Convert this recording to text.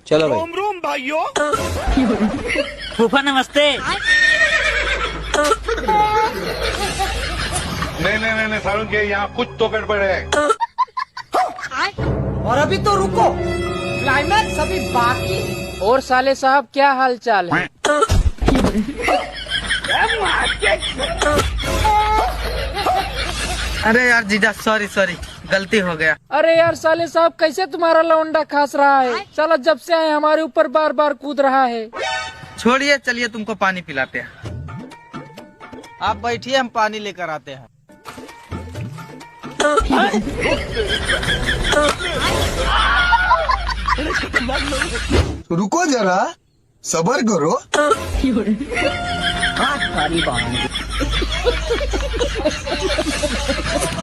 चलो भाई। रोम रोम भाइयों। फूफा नमस्ते। नहीं सारुण के यहाँ कुछ तो गड़बड़ है। और अभी तो रुको, क्लाइमैक्स अभी बाकी। और साले साहब क्या हाल चाल है? अरे यार जीजा, सॉरी गलती हो गया। अरे यार साले साहब, कैसे तुम्हारा लौंडा खास रहा है? साला जब से आए हमारे ऊपर बार बार कूद रहा है। छोड़िए, चलिए तुमको पानी पिलाते हैं। आप बैठिए, हम पानी लेकर आते हैं। रुको जरा, सबर करो। सारी बात